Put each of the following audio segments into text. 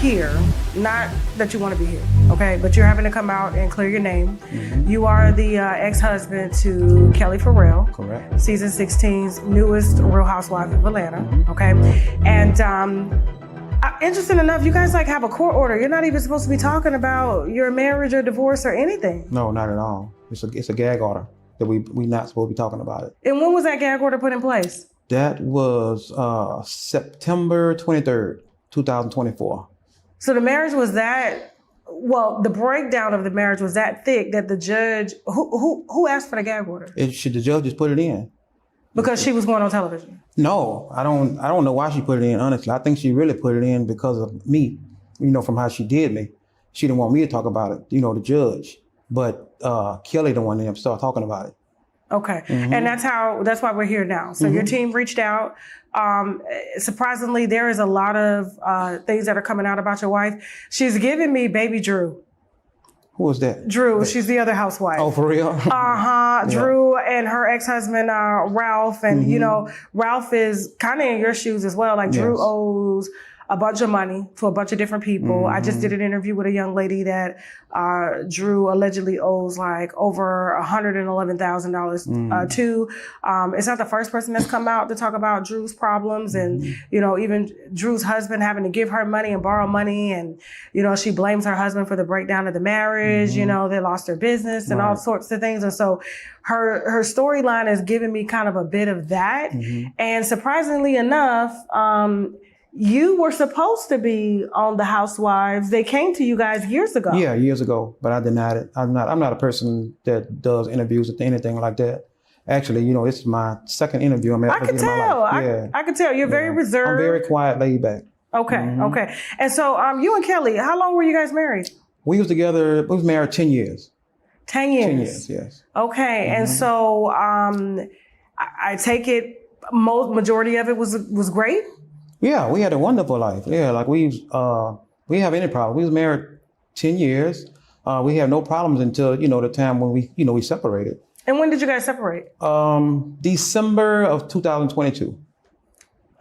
here, not that you want to be here, okay, but you're having to come out and clear your name. Mm-hmm. You are the ex-husband to Kellie Ferrell. Correct. Season 16's newest Real Housewife of Atlanta, mm-hmm. okay? And interesting enough, you guys like have a court order. You're not even supposed to be talking about your marriage or divorce or anything. No, not at all. It's a gag order that we not supposed to be talking about it. And when was that gag order put in place? That was September 23rd, 2024. So the marriage was that, well, the breakdown of the marriage was that thick that the judge, who asked for the gag order? The judge just put it in. Because she was going on television? No, I don't know why she put it in, honestly. I think she really put it in because of me, from how she did me. She didn't want me to talk about it, the judge. But Kellie the one that started talking about it. Okay, mm-hmm. And that's why we're here now. So mm-hmm. Your team reached out. Surprisingly, there is a lot of things that are coming out about your wife. She's giving me baby Drew. Who was that? Drew, she's the other housewife. Oh, for real? Yeah. Drew and her ex-husband, Ralph. And, mm-hmm. Ralph is kind of in your shoes as well. Like, yes. Drew owes a bunch of money to a bunch of different people. Mm-hmm. I just did an interview with a young lady that Drew allegedly owes like over $111,000 to. It's not the first person that's come out to talk about Drew's problems and, even Drew's husband having to give her money and borrow money. And, she blames her husband for the breakdown of the marriage. Mm-hmm. They lost their business and all sorts of things. And so her storyline is giving me kind of a bit of that. Mm-hmm. And surprisingly enough, you were supposed to be on The Housewives. They came to you guys years ago. Yeah, years ago, but I denied it. I'm not a person that does interviews or anything like that. Actually, this is my second interview I'm I can tell. I can tell. You're very reserved. I'm very quiet, laid back. Okay, mm-hmm. Okay. And so you and Kellie, how long were you guys married? We was married 10 years. 10 years? 10 years, yes. Okay, mm-hmm. And so I take it majority of it was great? Yeah, we had a wonderful life. Yeah, like we have any problem. We was married 10 years. We had no problems until, the time when we separated. And when did you guys separate? December of 2022.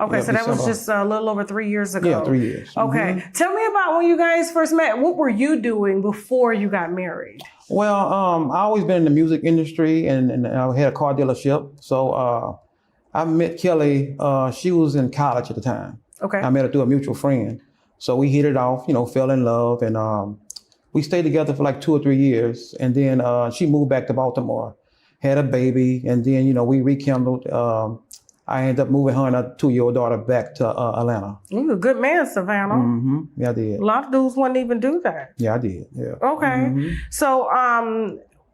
Okay, yeah, so that was just a little over 3 years ago. Yeah, 3 years. Okay. Mm-hmm. Tell me about when you guys first met. What were you doing before you got married? Well, I always been in the music industry and I had a car dealership. So I met Kellie, she was in college at the time. Okay. I met her through a mutual friend. So we hit it off, fell in love, and we stayed together for like 2 or 3 years. And then she moved back to Baltimore, had a baby, and then, we rekindled. I ended up moving her and her 2-year-old daughter back to Atlanta. You're a good man, Savannah. Mm-hmm. Yeah, I did. A lot of dudes wouldn't even do that. Yeah, I did. Yeah. Okay. Mm-hmm. So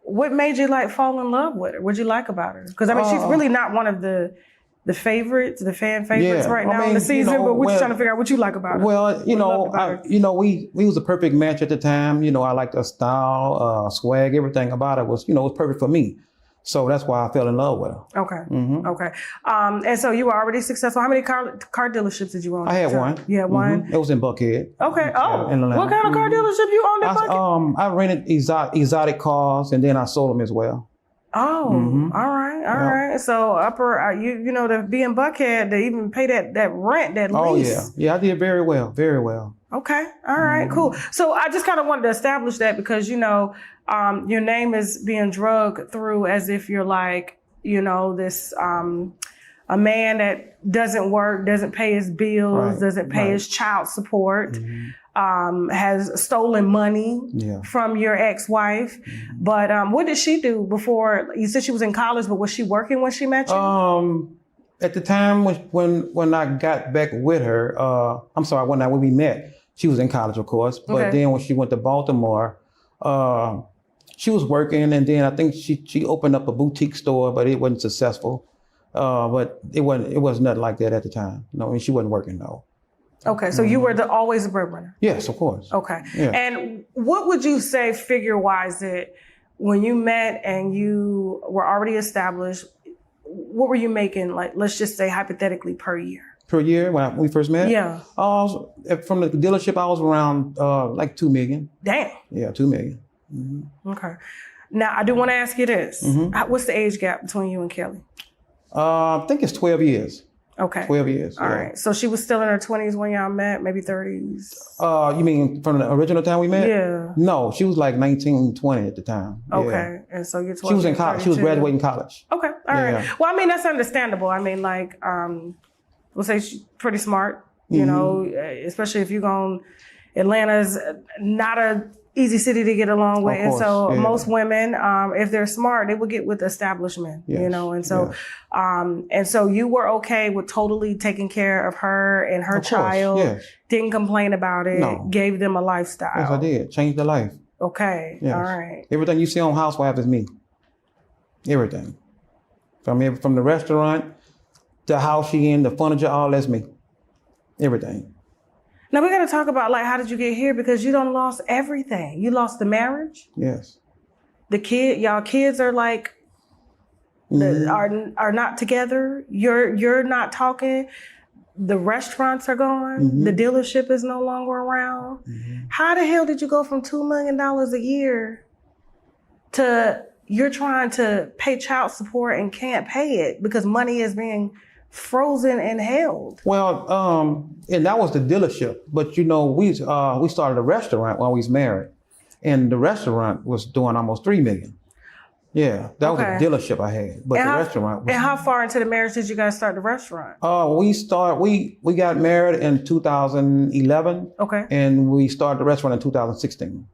what made you fall in love with her? What'd you like about her? Because she's really not one of the favorites, the fan favorites right now in the season. But we're just trying to figure out what you like about her. Well, we was a perfect match at the time. I liked her style, swag, everything about her was, was perfect for me. So that's why I fell in love with her. Okay. Mm-hmm. Okay. And so you were already successful. How many car dealerships did you own? I had one. You had one? Mm-hmm. It was in Buckhead. Okay. Oh, what kind of car dealership you owned in Buckhead? I rented exotic cars and then I sold them as well. Oh, mm-hmm. All right. So to be in Buckhead, to even pay that rent, that lease. Oh yeah, I did very well. Okay, all right, cool. So I just kind of wanted to establish that because your name is being drugged through as if you're like this a man that doesn't work, doesn't pay his bills, doesn't pay his child support. Mm-hmm. Has stolen money from your ex-wife. Mm-hmm. But what did she do before? You said she was in college, but was she working when she met you? At the time when I got back with her, when we met, she was in college, of course. But then when she went to Baltimore, she was working, and then I think she opened up a boutique store, but it wasn't successful. But it was nothing like that at the time. No, she wasn't working though. Okay, so you were always a breadwinner? Yes, of course. Okay. Yeah. And what would you say figure-wise that when you met and you were already established, what were you making, like, let's just say hypothetically per year? Per year when we first met? Yeah. From the dealership, I was around like $2 million. Damn. Yeah, $2 million. Mm-hmm. Okay. Now, I do want to ask you this. Mm-hmm. What's the age gap between you and Kellie? I think it's 12 years. Okay. 12 years. All right. So she was still in her 20s when y'all met, maybe 30s? You mean from the original time we met? Yeah. No, she was like 19, 20 at the time. Okay. And so you're 12. She was in college. 32. She was graduating college. Okay. All right. Well, I mean, that's understandable. I mean, like, we'll say she's pretty smart, you know, especially if you're going, Atlanta's not a easy city to get along with. And so most women, if they're smart, they will get with the establishment, you know? And so, and so you were okay with totally taking care of her and her child, didn't complain about it, gave them a lifestyle. Yes, I did. Changed their life. Okay. All right. Everything you see on Housewife is me. Everything. From the restaurant, the house she in, the furniture, all that's me. Everything. Now we got to talk about, like, how did you get here? Because you done lost everything. You lost the marriage. Yes. The y'all kids are like, are not together. You're not talking. The restaurants are gone. The dealership is no longer around. How the hell did you go from $2 million a year to you're trying to pay child support and can't pay it because money is being frozen and held? Well, and that was the dealership. But you know, we started a restaurant while we was married, and the restaurant was doing almost $3 million. Yeah, that was a dealership I had, but the restaurant was. And how far into the marriage did you guys start the restaurant? We got married in 2011. Okay. And we started the restaurant in 2016.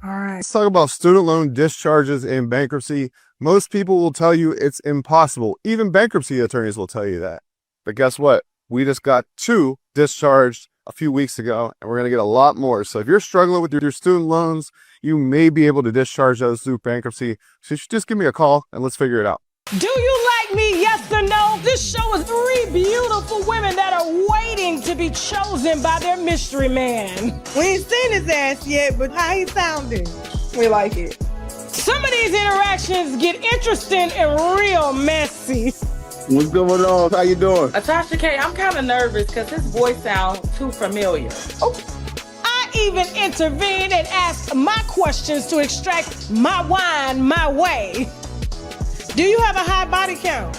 All right. Let's talk about student loan discharges in bankruptcy. Most people will tell you it's impossible. Even bankruptcy attorneys will tell you that. But guess what? We just got 2 discharged a few weeks ago, and we're going to get a lot more. So if you're struggling with your student loans, you may be able to discharge those through bankruptcy. So you should just give me a call and let's figure it out. Do you like me? Yes or no? This show is 3 beautiful women that are waiting to be chosen by their mystery man. We ain't seen his ass yet, but how he sounding? We like it. Some of these interactions get interesting and real messy. What's going on? How you doing? Tasha K, I'm kind of nervous because his voice sounds too familiar. Oh. I even intervened and asked my questions to extract my wine my way. Do you have a high body count?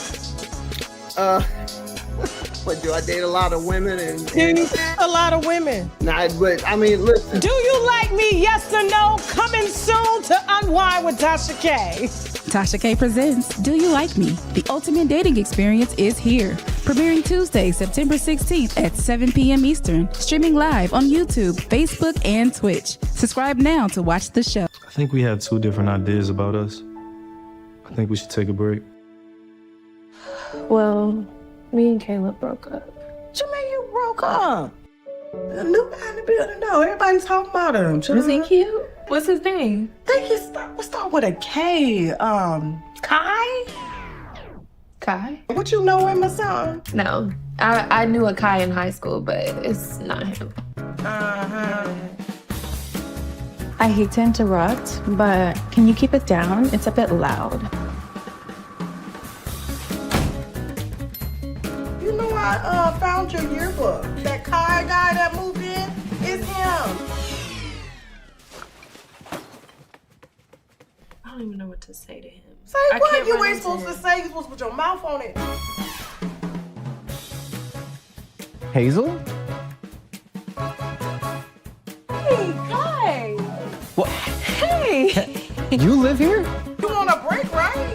But do I date a lot of women? A lot of women. Nah, but I mean, listen. Do you like me? Yes or no? Coming soon to Unwind with Tasha K. Tasha K presents Do You Like Me? The ultimate dating experience is here. Premiering Tuesday, September 16th at 7 p.m. Eastern. Streaming live on YouTube, Facebook, and Twitch. Subscribe now to watch the show. I think we have 2 different ideas about us. I think we should take a break. Well, me and Caleb broke up. What you mean you broke up? A new guy in the building, though. Everybody's talking about him. Is he cute? What's his name? I think let's start with a K. Kai? Kai? What, you know him or something? No. I knew a Kai in high school, but it's not him. I hate to interrupt, but can you keep it down? It's a bit loud. You know, I found your yearbook. That Kai guy that moved in is him. I don't even know what to say to him. Say what? You ain't supposed to say. You're supposed to put your mouth on it. Hazel? Hey, Kai. What? Hey. You live here? You want a break, right?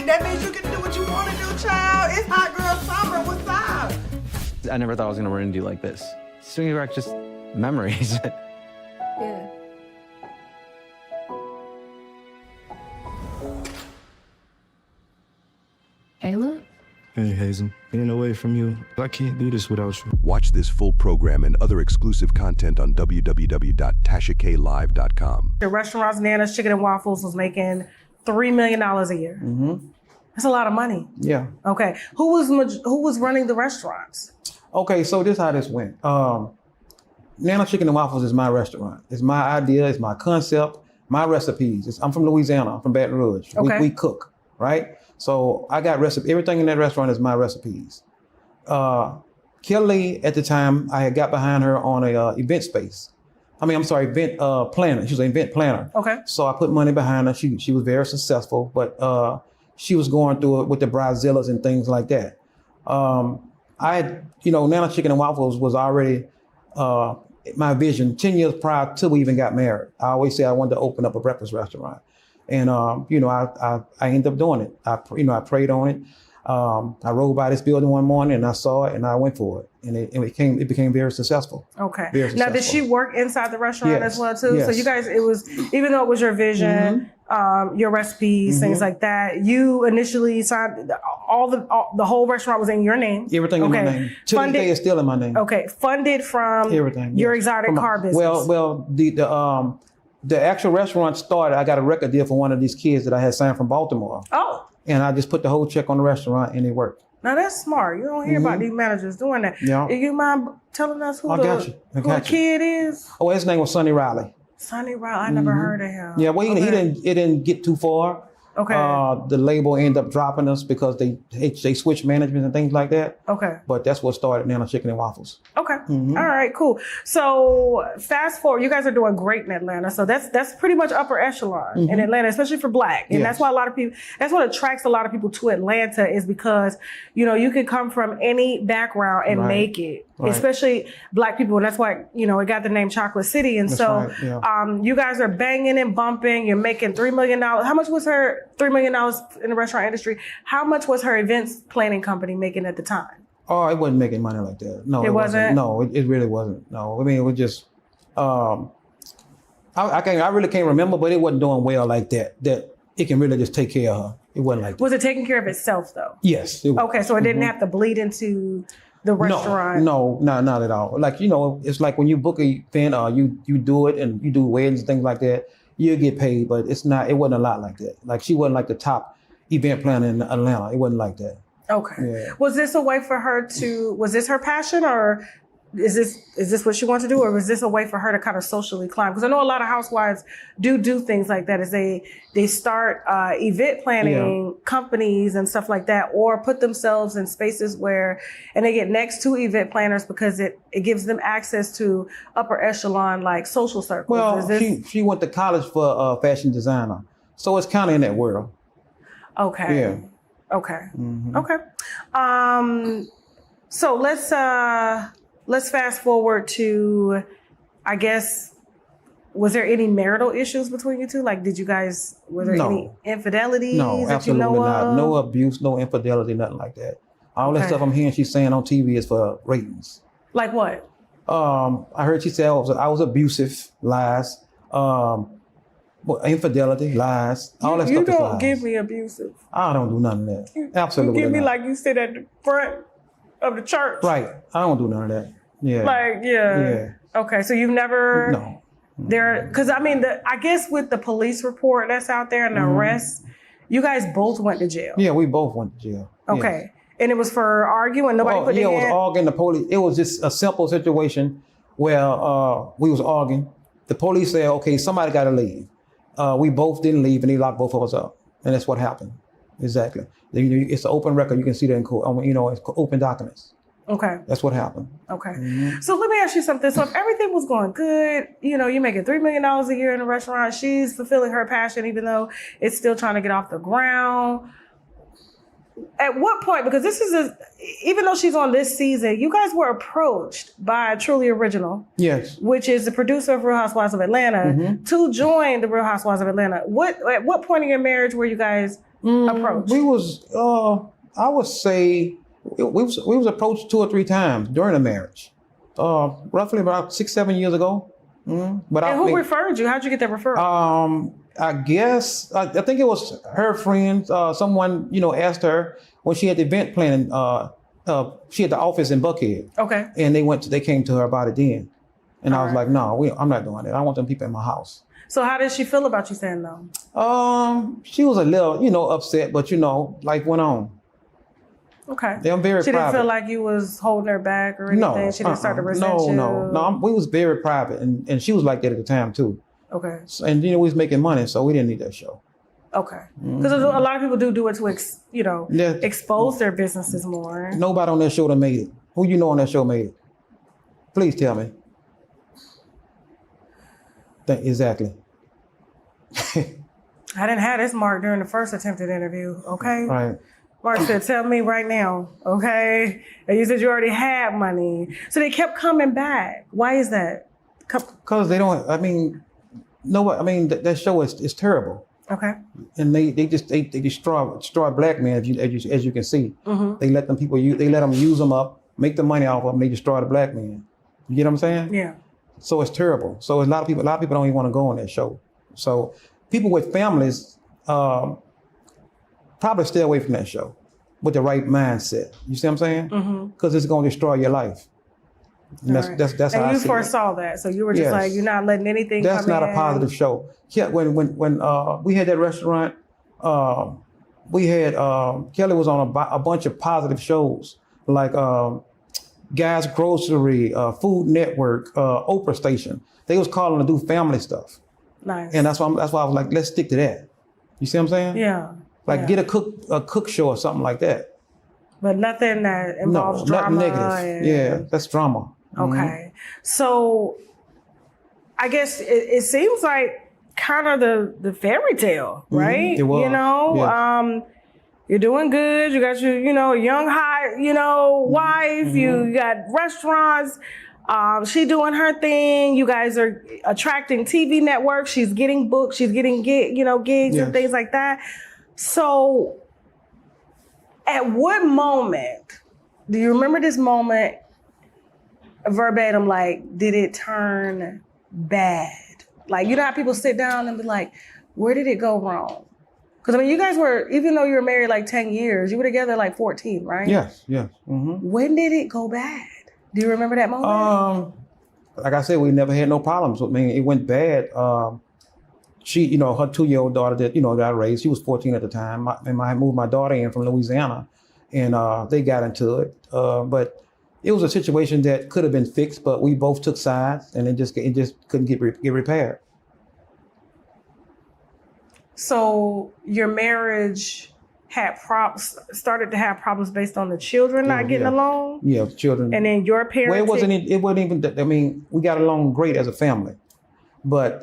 That means you can do what you want to do, child. It's hot girl summer. What's up? I never thought I was going to run into you like this. Swinging back just memories. Yeah. Caleb? Hey, Hazel. Being away from you, I can't do this without you. Watch this full program and other exclusive content on www.TashaKLive.com. The restaurants, Nana's Chicken and Waffles was making $3 million a year. That's a lot of money. Yeah. Okay. Who was running the restaurants? Okay, so this is how this went. Nana Chicken and Waffles is my restaurant. It's my idea. It's my concept. My recipes. I'm from Louisiana. I'm from Baton Rouge. Okay. We cook, right? So I got everything in that restaurant is my recipes. Kellie, at the time, I had got behind her on a event space. Event planner. She was an event planner. Okay. So I put money behind her. She was very successful, but she was going through it with the Bridezillas and things like that. Nana Chicken and Waffles was already my vision 10 years prior to we even got married. I always say I wanted to open up a breakfast restaurant. And, I ended up doing it. I prayed on it. I rode by this building one morning and I saw it and I went for it. And it became very successful. Okay. Very successful. Now, did she work inside the restaurant Yes. as well too? Yes. So you guys, even though it was your vision, your recipes, things like that, you initially signed the whole restaurant was in your name. Everything in my name. To this day, it's still in my name. Okay. Funded from Everything. your yes. exotic car business. Well, the actual restaurant started, I got a record deal for one of these kids that I had signed from Baltimore. Oh. And I just put the whole check on the restaurant and it worked. Now that's smart. You don't hear about these managers doing that. Yeah. You mind telling us who I the kid is? Oh, his name was Sonny Riley. Sonny Riley. I never heard of him. Yeah, well, it didn't get too far. Okay. The label ended up dropping us because they switched management and things like that. Okay. But that's what started Nana Chicken and Waffles. Okay. All right, cool. So fast forward, you guys are doing great in Atlanta. So that's pretty much upper echelon in Atlanta, especially for Black. And that's why that's what attracts a lot of people to Atlanta is because, you can come from any background and make it, especially Black people. And that's why, it got the name Chocolate City. And you guys are banging and bumping. You're making $3 million. How much was her $3 million in the restaurant industry? How much was her events planning company making at the time? Oh, it wasn't making money like that. No, it wasn't. No, it really wasn't. No, I mean, it was just. I really can't remember, but it wasn't doing well like that. That it can really just take care of her. It wasn't like that. Was it taking care of itself though? Yes. It was. Okay, so it didn't have to bleed into the restaurant. No, not at all. Like it's like when you book an event, you do it and you do weddings and things like that. You get paid, but it wasn't a lot like that. Like she wasn't like the top event planner in Atlanta. It wasn't like that. Okay. Yeah. Was this a way for her was this her passion or is this what she wants to do? Or was this a way for her to kind of socially climb? Because I know a lot of housewives do things like that, is they start event planning companies and stuff like that, or put themselves in spaces and they get next to event planners because it gives them access to upper echelon, like social circles. Well, she went to college for fashion designer. So it's kind of in that world. Okay. Yeah. Okay. Okay. So let's fast forward to, I guess, was there any marital issues between you two? Like, were there any infidelities? No, absolutely not. Of? No abuse, no infidelity, nothing like that. All that stuff I'm hearing she's saying on TV is for ratings. Like what? I heard she said I was abusive, lies. Infidelity, lies, all that stuff is lies. You don't give me abusive. I don't do none of that. Absolutely You give me not. like you sit at the front of the church. Right. I don't do none of that. Yeah. Yeah. Okay, so you've never... No. Because I guess with the police report that's out there and the arrest, you guys both went to jail. Yeah, we both went to jail. Okay. And it was for arguing? Nobody put their it hand? was arguing. The police. It was just a simple situation where we was arguing. The police said, okay, somebody got to leave. We both didn't leave and they locked both of us up. And that's what happened. Exactly. It's an open record. You can see that in court. It's open documents. Okay. That's what happened. Okay. So let me ask you something. So if everything was going good, you're making $3 million a year in a restaurant, she's fulfilling her passion, even though it's still trying to get off the ground. At what point, because even though she's on this season, you guys were approached by Truly Original. Yes. Which is the producer of Real Housewives of Atlanta, to join the Real Housewives of Atlanta. At what point in your marriage were you guys approached? We was, I would say, we was approached 2 or 3 times during the marriage, roughly about 6-7 years ago. But and who referred you? How'd you get that referral? I guess I think it was her friends. Someone asked her when she had the event planning. She had the office in Buckhead. Okay. And they came to her about it then, and I was like, no, I'm not doing it. I want them people in my house. So how did she feel about you saying no? She was a little, upset, but life went on. Okay. Yeah, I'm very She private. didn't feel like you was holding her back or anything? No. She didn't start to resent you? No. We was very private, and she was like that at the time too. Okay. And we was making money, so we didn't need that show. Okay. Because a lot of people do it to expose their businesses more. Nobody on that show that made it. Who on that show made it? Please tell me. Exactly. I didn't have this mark during the first attempted interview. Okay. Right. Mark said, tell me right now, okay? And you said you already had money. So they kept coming back. Why is that? Because they don't, that show is terrible. Okay. And they destroy black men, as you can see. Mm-hmm. They let them use them up, make the money off of them, they destroy the black man. You get what I'm saying? Yeah. So it's terrible. So a lot of people don't even want to go on that show. So people with families probably stay away from that show with the right mindset. You see what I'm saying? Because it's going to destroy your life. And that's how I see it. And you foresaw that, so you were just like, you're not letting anything. That's not a positive show. Yeah, when we had that restaurant, we had Kelly was on a bunch of positive shows like Guys Grocery, Food Network, Oprah Station. They was calling to do family stuff. Nice. And that's why I was like, let's stick to that. You see what I'm saying? Yeah. Like get a cook show or something like that. But nothing that involves drama. Nothing negative. Yeah, that's drama. Okay. So I guess it seems like kind of the fairy tale, right? It was. You know, yes. You're doing good. You got your, young high, wife. You got restaurants. She doing her thing. You guys are attracting TV networks. She's getting booked. She's getting gigs and things like that. So at what moment, do you remember this moment verbatim, like, did it turn bad? Like, you know how people sit down and be like, where did it go wrong? Because, you guys were, even though you were married like 10 years, you were together like 14, right? Yes. Mm-hmm. When did it go bad? Do you remember that moment? Like I said, we never had no problems. It went bad. She, her 2-year-old daughter that I raised, she was 14 at the time. I moved my daughter in from Louisiana, and they got into it. But it was a situation that could have been fixed, but we both took sides, and it just couldn't get repaired. So your marriage started to have problems based on the children not getting along? Yeah, children. And then your parents? Well, it wasn't even, we got along great as a family. But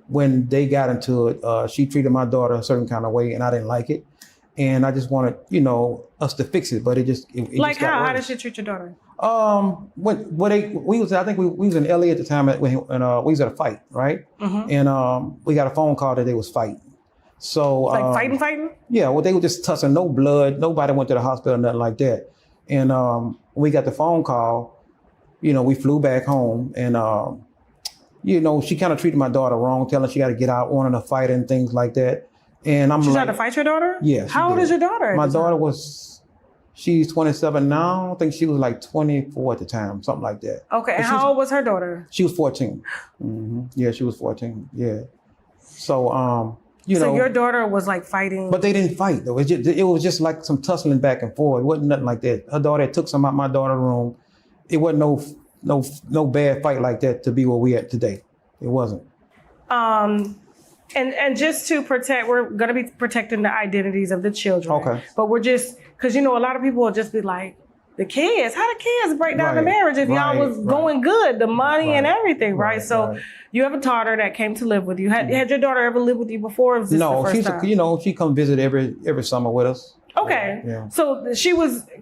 when they got into it, she treated my daughter a certain kind of way, and I didn't like it. And I just wanted, us to fix it, but it just got worse. How did she treat your daughter? We was in LA at the time, and we was at a fight, right? Mm-hmm. And we got a phone call that they was fighting. So fighting? Yeah, well, they were just tussling, no blood, nobody went to the hospital, nothing like that. And when we got the phone call, we flew back home, and she kind of treated my daughter wrong, telling her she got to get out, wanting to fight and things like that. And I'm She tried to fight your daughter? Yeah. How old is your daughter? My daughter she's 27 now. I think she was like 24 at the time, something like that. Okay, and how old was her daughter? She was 14. Mm-hmm. Yeah, she was 14. Yeah. So, So your daughter was like fighting? But they didn't fight though. It was just like some tussling back and forth. It wasn't nothing like that. Her daughter took some out my daughter's room. It wasn't no bad fight like that to be where we at today. It wasn't. And just to protect, we're going to be protecting the identities of the children. Okay. But we're just, because, a lot of people will just be like, the kids, how the kids break down the marriage if y'all was going good, the money and everything, right? So you have a daughter that came to live with you. Had your daughter ever lived with you before? Or was this the first time? She come visit every summer with us. Okay. Yeah. So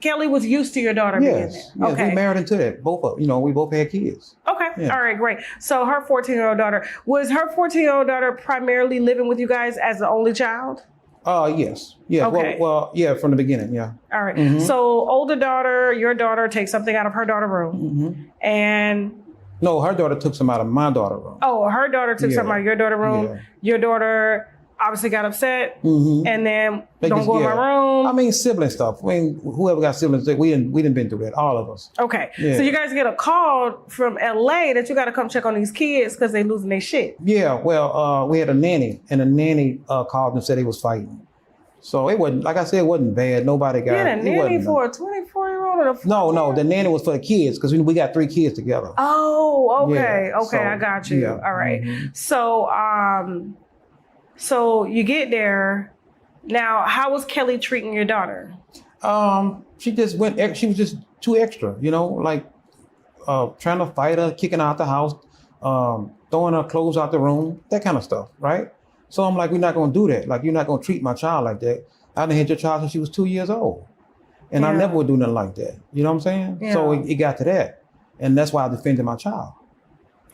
Kelly was used to your daughter being there. Yes, okay. We married into that. Both of, we both had kids. Okay. Yeah. All right, great. So her 14-year-old daughter, was her 14-year-old daughter primarily living with you guys as the only child? Yes. Yeah. Okay. Well, yeah, from the beginning, yeah. All right. Mm-hmm. So older daughter, your daughter takes something out of her daughter's room. Mm-hmm. And no, her daughter took some out of my daughter's room. Oh, her daughter took something out of your daughter's room. Yeah. Your daughter obviously got upset, and then don't go in my room. Sibling stuff. Whoever got siblings, we didn't been through that, all of us. Okay, yeah. So you guys get a call from LA that you got to come check on these kids because they losing their shit. Yeah, well, we had a nanny, and the nanny called and said he was fighting. So it wasn't, like I said, it wasn't bad. Nobody got. You had a nanny for a 24-year-old or a 14-year-old? No, the nanny was for the kids because we got 3 kids together. Oh, okay, Yeah, okay, I got you. Yeah. All right, Mm-hmm. So you get there. Now, how was Kelly treating your daughter? She just went. She was just too extra, trying to fight her, kicking her out the house, throwing her clothes out the room, that kind of stuff, right? So I'm like, we're not going to do that. Like, you're not going to treat my child like that. I done had your child since she was 2 years old. And I never would do nothing like that. You know what I'm saying? Yeah. So it got to that. And that's why I defended my child.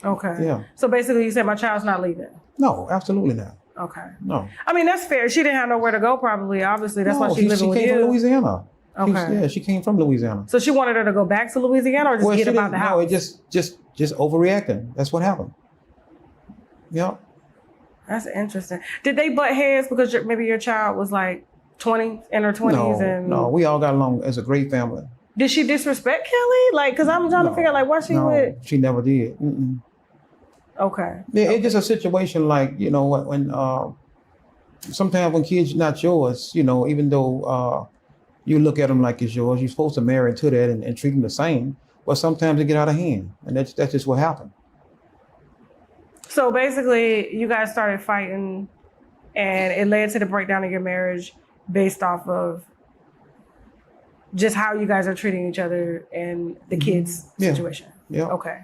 Okay. Yeah. So basically you said my child's not leaving. No, absolutely not. Okay. No. I mean, that's fair. She didn't have nowhere to go probably. Obviously, that's why she's living with you. She came from Louisiana. Okay. She came from Louisiana. So she wanted her to go back to Louisiana or just get about the house? No, it just overreacting. That's what happened. Yep. That's interesting. Did they butt heads because maybe your child was like 20, in her 20s? No, we all got along as a great family. Did she disrespect Kellie? Like, because I'm trying to figure out, like, what she would. She never did. Mm-mm. Okay. Yeah, it's just a situation like, you know, when sometimes when kids not yours, you know, even though you look at them like it's yours, you're supposed to marry into that and treat them the same. But sometimes they get out of hand, and that's just what happened. So basically, you guys started fighting, and it led to the breakdown of your marriage based off of just how you guys are treating each other and the kids' situation. Yeah. Okay.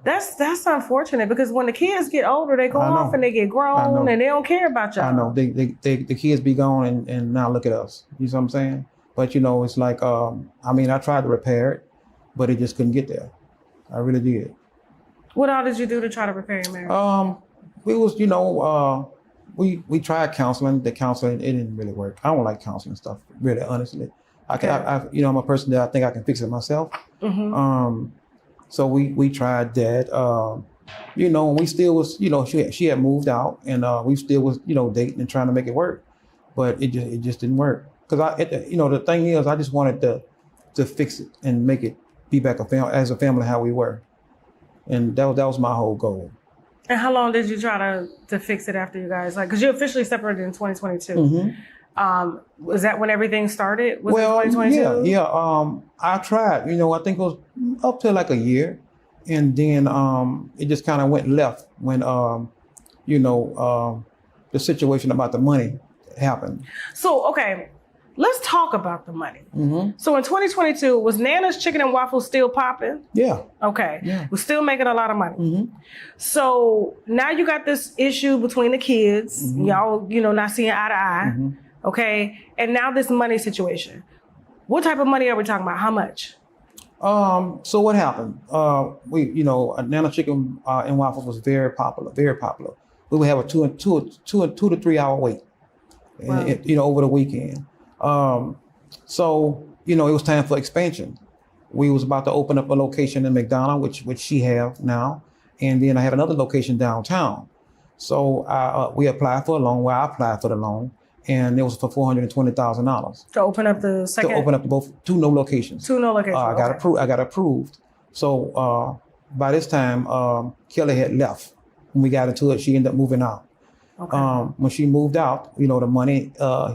That's unfortunate because when the kids get older, they go off and they get grown and they don't care about y'all. I know. The kids be gone and now look at us. You know what I'm saying? But you know, it's like I mean, I tried to repair it, but it just couldn't get there. I really did. What all did you do to try to repair your marriage? We was, you know, we tried counseling. The counseling, it didn't really work. I don't like counseling stuff, really, honestly. I you know, I'm a person that I think I can fix it myself. Mm-hmm. So we tried that. You know, and we still was, you know, she had moved out, and we still was, you know, dating and trying to make it work, but it just didn't work. Because you know, the thing is, I just wanted to fix it and make it be back as a family how we were, and that was my whole goal. And how long did you try to fix it after you guys, like, because you officially separated in 2022? Mm-hmm. Was that when everything started? Was it 2022? Yeah. I tried. You know, I think it was up to like a year, and then it just kind of went left when you know, the situation about the money happened. So okay, let's talk about the money. Mm-hmm. So in 2022, was Nana's Chicken and Waffles still popping? Yeah. Okay. Yeah. We're still making a lot of money. Mm-hmm. So now you got this issue between the kids. Mm-hmm. Y'all, you know, not seeing eye to eye. Mm-hmm. Okay. And now this money situation. What type of money are we talking about? How much? So what happened? We, you know, Nana Chicken and Waffles was very popular, very popular. We would have a two to 3 hour wait, wow. You know, over the weekend. So, you know, it was time for expansion. We was about to open up a location in McDonough, which she have now. And then I have another location downtown. So we applied for a loan. Well, I applied for the loan, and it was for $420,000. To open up the second? To open up two new locations. Two new locations. I got approved. So by this time, Kellie had left. When we got into it, she ended up moving out. Okay. When she moved out, you know, the money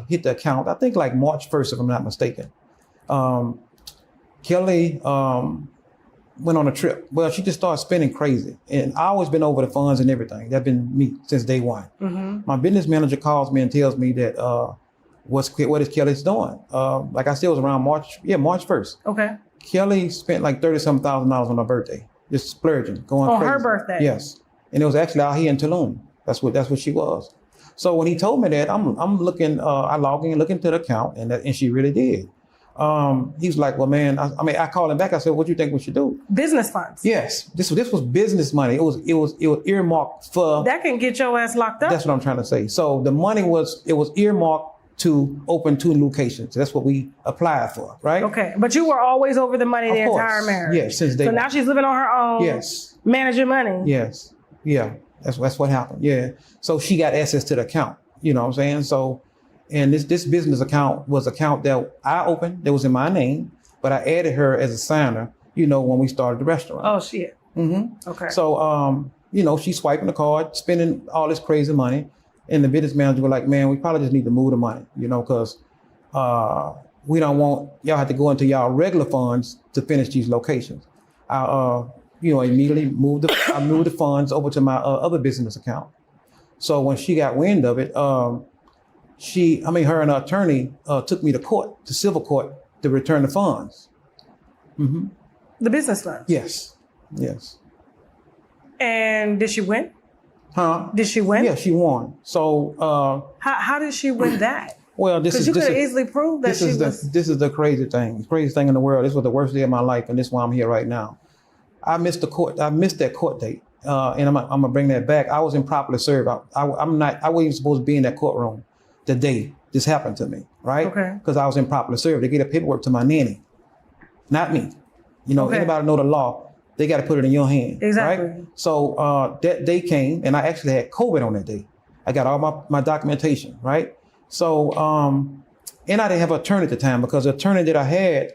hit the account, I think like March 1st, if I'm not mistaken. Kellie went on a trip. Well, she just started spending crazy. And I always been over the funds and everything. That's been me since day one. Mm-hmm. My business manager calls me and tells me that what is Kellie's doing? Like I said, it was around March 1st. Okay. Kellie spent like $30,000 on her birthday, just splurging, going crazy. On her birthday? Yes. And it was actually out here in Tulum. That's what she was. So when he told me that, I'm looking, I logged in, looking to the account, and she really did. He was like, well, man, I called him back. I said, what do you think we should do? Business funds. Yes, this was business money. It was earmarked for. That can get your ass locked up. That's what I'm trying to say. So the money was earmarked to open 2 locations. That's what we applied for, right? Okay, but you were always over the money the entire marriage. Yes, since day So one. now she's living on her own. Yes. Managing money. Yes. Yeah. That's what happened. Yeah. So she got access to the account. You know what I'm saying? So, and this business account was an account that I opened that was in my name, but I added her as a signer, you know, when we started the restaurant. Oh, shit. Mm-hmm. Okay. So, you know, she's swiping the card, spending all this crazy money. And the business manager were like, man, we probably just need to move the money, you know, because we don't want y'all have to go into y'all regular funds to finish these locations. You know, immediately moved the funds over to my other business account. So when she got wind of it, her and her attorney took me to court, to civil court, to return the funds. Mm-hmm. The business funds? Yes, yes. And did she win? Huh? Did she win? Yeah, she won. So how did she win that? Well, Because you could have easily proved that this is the crazy thing. Crazy thing in the world. This was the worst day of my life, and this is why I'm here right now. I missed that court date, and I'm gonna bring that back. I was improperly served. I wasn't even supposed to be in that courtroom the day this happened to me, right? Okay. Because I was improperly served. They gave the paperwork to my nanny, not me. You know, anybody know the law, they got to put it in your hand. Exactly. Right? So that day came, and I actually had COVID on that day. I got all my documentation, right? So, and I didn't have an attorney at the time because the attorney that I had,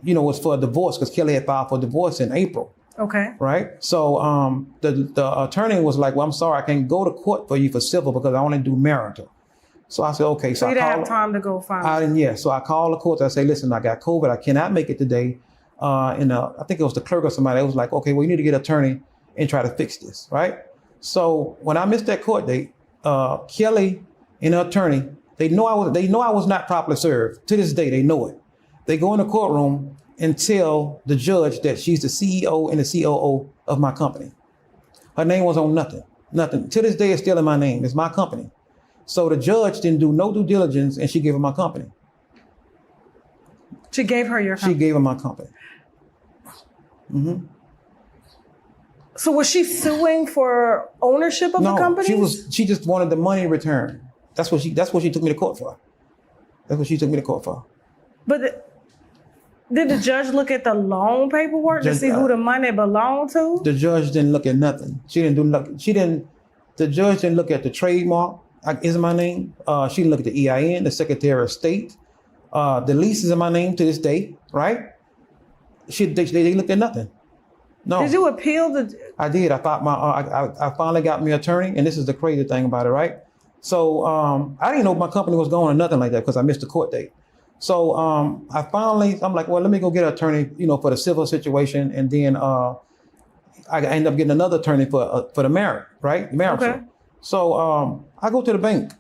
you know, was for a divorce because Kellie had filed for divorce in April. Okay. Right. So the attorney was like, well, I'm sorry, I can't go to court for you for civil because I only do marital. So I said, okay. So you didn't have time to go find Yeah. So I called the court. I say, listen, I got COVID. I cannot make it today. And I think it was the clerk or somebody that was like, okay, well, you need to get an attorney and try to fix this. Right. So when I missed that court date, Kellie and the attorney, they know I was not properly served. To this day, they know it. They go in the courtroom and tell the judge that she's the CEO and the COO of my company. Her name was on nothing. To this day, it's still in my name. It's my company. So the judge didn't do no due diligence, and she gave her my company. She gave her your company? She gave her my company. Mm-hmm. So was she suing for ownership of the company? She just wanted the money returned. That's what she took me to court for. That's what she took me to court for. But did the judge look at the loan paperwork to see who the money belonged to? The judge didn't look at nothing. The judge didn't look at the trademark, is my name. She didn't look at the EIN, the Secretary of State. The lease is in my name to this day, right? They looked at nothing. No. Did you appeal the? I did. I finally got me an attorney, and this is the crazy thing about it, right? So I didn't know my company was going or nothing like that because I missed the court date. So I'm like, well, let me go get an attorney, you know, for the civil situation, and then I end up getting another attorney for the marriage, right? Marital. Okay. So I go to the bank.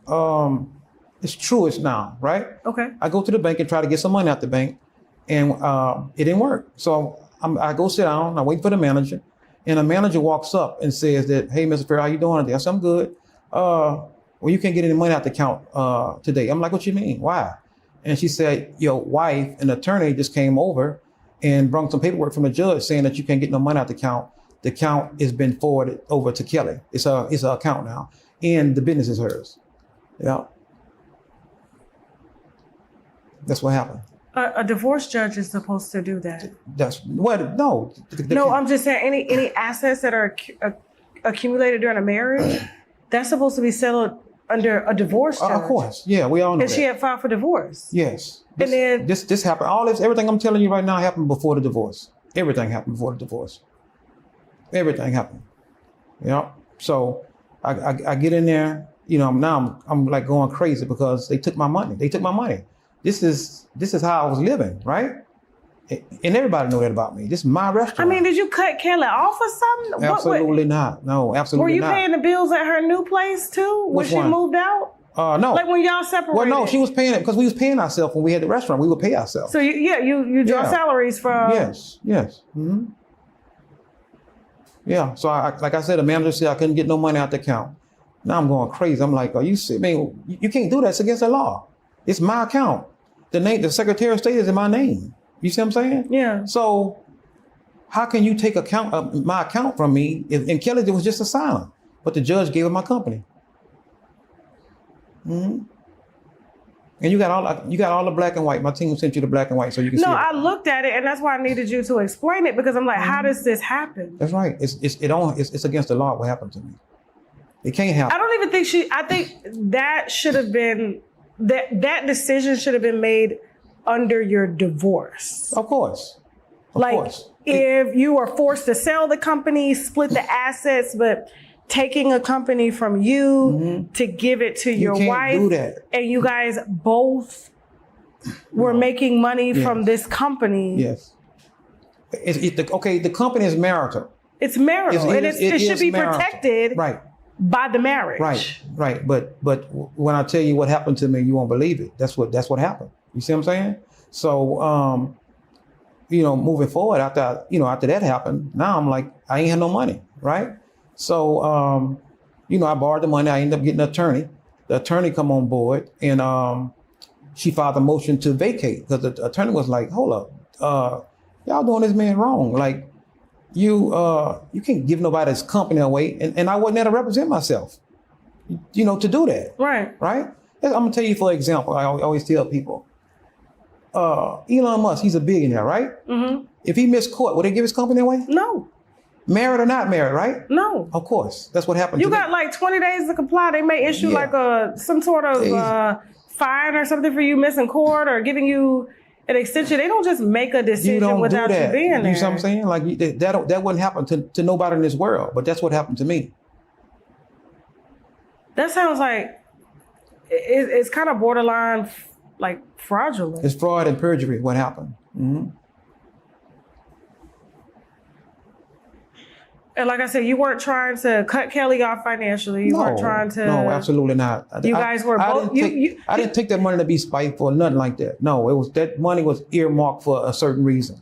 It's Truist now, right? Okay. I go to the bank and try to get some money out the bank, and it didn't work. So I go sit down. I wait for the manager, and the manager walks up and says that, "Hey, Mr. Ferrell, how you doing today?" I said, "I'm good." Well, you can't get any money out the account today. I'm like, what you mean? Why? And she said, your wife, an attorney, just came over and brought some paperwork from the judge saying that you can't get no money out the account. The account has been forwarded over to Kellie. It's her account now, and the business is hers. Yeah. That's what happened. A divorce judge is supposed to do that. That's what? No. No, I'm just saying any assets that are accumulated during a marriage, that's supposed to be settled under a divorce judge. Of course. Yeah, we all know and that. she had filed for divorce. Yes. And then this happened. Everything I'm telling you right now happened before the divorce. Everything happened before the divorce. Everything happened. You know? So I get in there, you know, now I'm like going crazy because they took my money. This is how I was living, right? And everybody know that about me. This is my restaurant. I mean, did you cut Kellie off or something? Absolutely not. No, absolutely not. Were you paying the bills at her new place too? When she moved out? No. Like when y'all separated? Well, no, she was paying it because we was paying ourselves when we had the restaurant. We would pay ourselves. So you draw salaries from? Yes. Mm-hmm. Yeah. So like I said, the manager said I couldn't get no money out the account. Now I'm going crazy. I'm like, are you serious? Man, you can't do that. It's against the law. It's my account. The Secretary of State is in my name. You see what I'm saying? Yeah. So how can you take my account from me? And Kellie was just a silent, but the judge gave her my company. Mm-hmm. And you got all the black and white. My team sent you the black and white so you can see it. No, I looked at it, and that's why I needed you to explain it because I'm like, how does this happen? That's right. It's against the law what happened to me. It can't happen. I don't even think I think that should have been that decision should have been made under your divorce. Of course. Of course. If you were forced to sell the company, split the assets, but taking a company from you to give it to your wife, do that. And you guys both were making money from this company. Yes. The company is marital. It's marital, and it should be marital. protected by the marriage. Right. But when I tell you what happened to me, you won't believe it. That's what happened. You see what I'm saying? So, moving forward after that happened, now I'm like, I ain't had no money, right? So, I borrowed the money. I ended up getting an attorney. The attorney come on board, and she filed a motion to vacate because the attorney was like, hold up, y'all doing this man wrong. Like, you can't give nobody's company away. And I wasn't there to represent myself, to do that. Right. Right? I'm going to tell you, for example, I always tell people, Elon Musk, he's a billionaire, right? Mm-hmm. If he missed court, would they give his company away? No. Married or not married, right? No. Of course. That's what happened. You got like 20 days to comply. They may issue like some sort of fine or something for you missing court or giving you an extension. They don't just make a decision without you being there. You know what I'm saying? Like that wouldn't happen to nobody in this world, but that's what happened to me. That sounds like it's kind of borderline like fraudulent. It's fraud and perjury. What happened? Mm-hmm. And like I said, you weren't trying to cut Kellie off financially. You weren't trying to. No, absolutely not. You guys were both. I didn't take that money to be spiteful or nothing like that. No, that money was earmarked for a certain reason.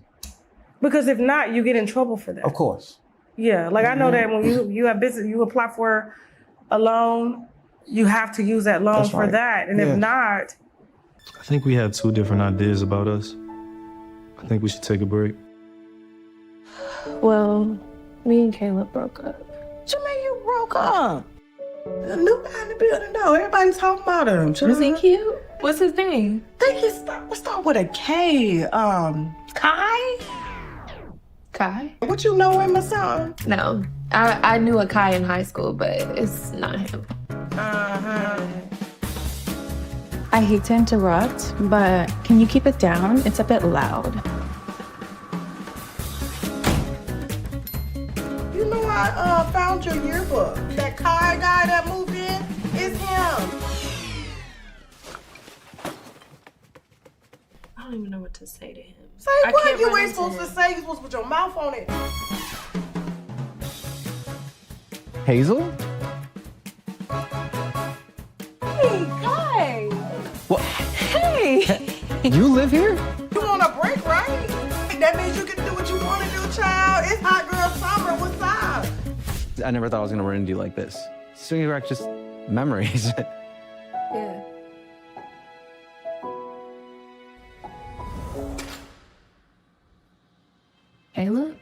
Because if not, you get in trouble for that. Of course. Yeah, like I know that when you have business, you apply for a loan, you have to use that loan for that. And if not, I think we have two different ideas about us. I think we should take a break. Well, me and Caleb broke up. What you mean you broke up? A new guy in the building, though. Everybody's talking about him. Is he cute? What's his name? I think it's start with a K. Kai? Kai? What, you know him or something? No. I knew a Kai in high school, but it's not him. I hate to interrupt, but can you keep it down? It's a bit loud. You know, I found your yearbook. That Kai guy that moved in is him. I don't even know what to say to him. Say what? You ain't supposed to say. You're supposed to put your mouth on it. Hazel? Hey, Kai. What? Hey. You live here? You want a break, right? That means you can do what you want to do, child. It's hot girl summer. What's up? I never thought I was going to run into you like this. Swinging back just memories. Yeah. Ayla?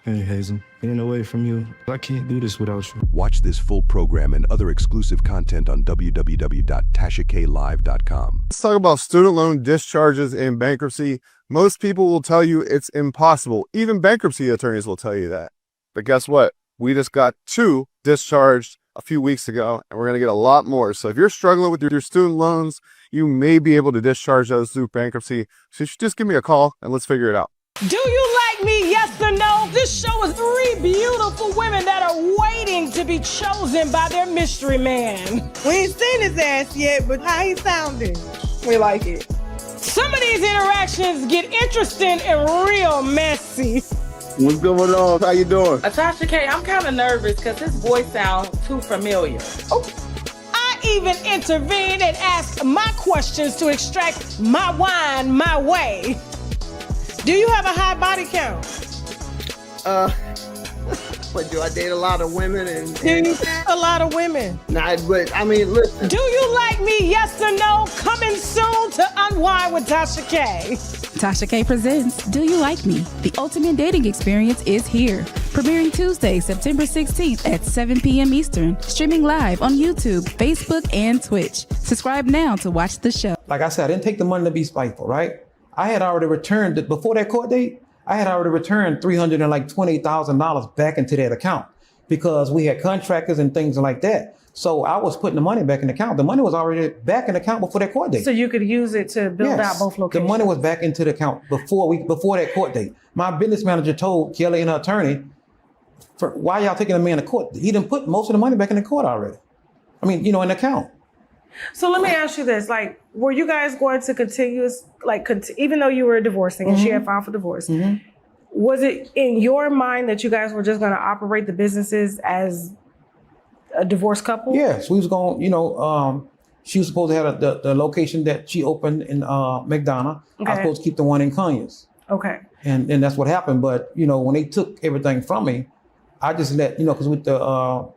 Hey, Hazel. Being away from you, I can't do this without you. Watch this full program and other exclusive content on www.TashaKLive.com. Let's talk about student loan discharges in bankruptcy. Most people will tell you it's impossible. Even bankruptcy attorneys will tell you that. But guess what? We just got 2 discharged a few weeks ago, and we're going to get a lot more. So if you're struggling with your student loans, you may be able to discharge those through bankruptcy. So you should just give me a call and let's figure it out. Do you like me, yes or no? This show is 3 beautiful women that are waiting to be chosen by their mystery man. We ain't seen his ass yet, but how he sounding? We like it. Some of these interactions get interesting and real messy. What's going on? How you doing? Tasha K, I'm kind of nervous because his voice sounds too familiar. Oh. I even intervened and asked my questions to extract my wine my way. Do you have a high body count? But do I date a lot of women and Do you date a lot of women? Nah, but I mean, listen. Do you like me, yes or no? Coming soon to Unwind with Tasha K. Tasha K presents Do You Like Me? The ultimate dating experience is here. Premiering Tuesday, September 16th at 7 p.m. Eastern. Streaming live on YouTube, Facebook, and Twitch. Subscribe now to watch the show. Like I said, I didn't take the money to be spiteful, right? I had already returned, before that court date, I had already returned $320,000 back into that account because we had contractors and things like that. So I was putting the money back in the account. The money was already back in the account before that court date. So you could use it to build out both locations. The money was back into the account before that court date. My business manager told Kellie and her attorney, why y'all taking the man to court? He didn't put most of the money back in the court already. I mean, in the account. So let me ask you this, were you guys going to continue, even though you were divorcing and she had filed for divorce, was it in your mind that you guys were just going to operate the businesses as a divorced couple? Yes, we was going, she was supposed to have the location that she opened in McDonough. Okay. I was supposed to keep the one in Conyers. Okay. And that's what happened. But, when they took everything from me, I just let, because with the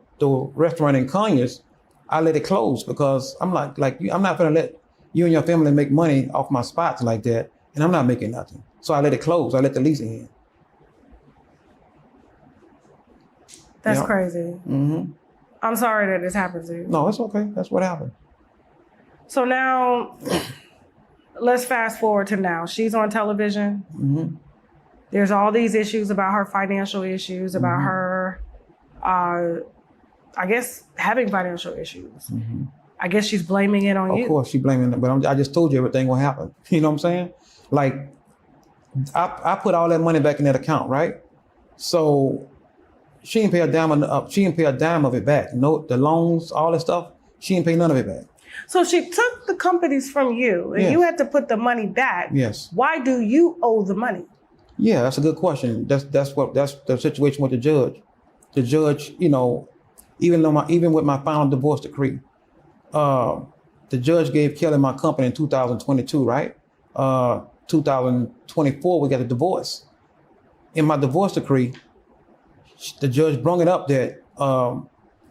restaurant in Conyers, I let it close because I'm I'm not gonna let you and your family make money off my spots like that, and I'm not making nothing. So I let it close. I let the lease in. That's crazy. Mm-hmm. I'm sorry that this happened to you. No, it's okay. That's what happened. So now, let's fast forward to now. She's on television. Mm-hmm. There's all these issues about her financial issues, about her, I guess, having financial issues. Mm-hmm. I guess she's blaming it on you. Of course, she's blaming it, but I just told you everything will happen. You know what I'm saying? Like, I put all that money back in that account, right? So she didn't pay a dime. She didn't pay a dime of it back. No, the loans, all that stuff. She didn't pay none of it back. So she took the companies from you, and you had to put the money back. Yes. Why do you owe the money? Yeah, that's a good question. That's the situation with the judge. The judge, you know, even with my final divorce decree, the judge gave Kellie my company in 2022, right? 2024, we got a divorce. In my divorce decree, the judge brought it up that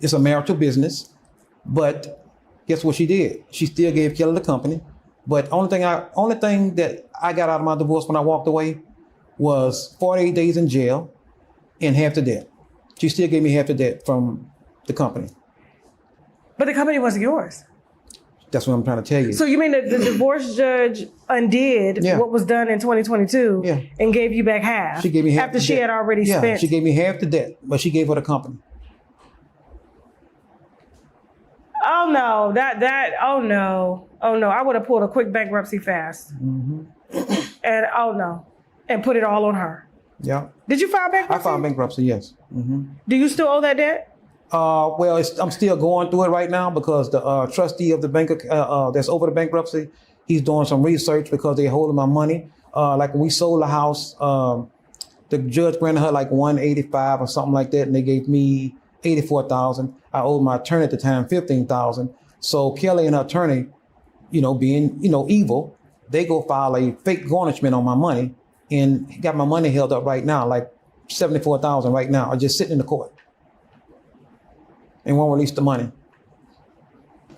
it's a marital business, but guess what she did? She still gave Kellie the company, but only thing that I got out of my divorce when I walked away was 48 days in jail and half the debt. She still gave me half the debt from the company. But the company wasn't yours. That's what I'm trying to tell you. So you mean that the divorce judge undid what was done in 2022 and gave you back half? She gave me half after she had already spent. She gave me half the debt, but she gave her the company. Oh no, oh no, I would have pulled a quick bankruptcy fast. Mm-hmm. And oh no, and put it all on her. Yeah. Did you file bankruptcy? I filed bankruptcy, yes. Mm-hmm. Do you still owe that debt? Well, I'm still going through it right now because the trustee of the bank that's over the bankruptcy, he's doing some research because they're holding my money. Like when we sold the house, the judge granted her like $185 or something like that, and they gave me $84,000. I owed my attorney at the time $15,000. So Kellie and her attorney, being evil, they go file a fake garnishment on my money and got my money held up right now, like $74,000 right now. I just sitting in the court and won't release the money.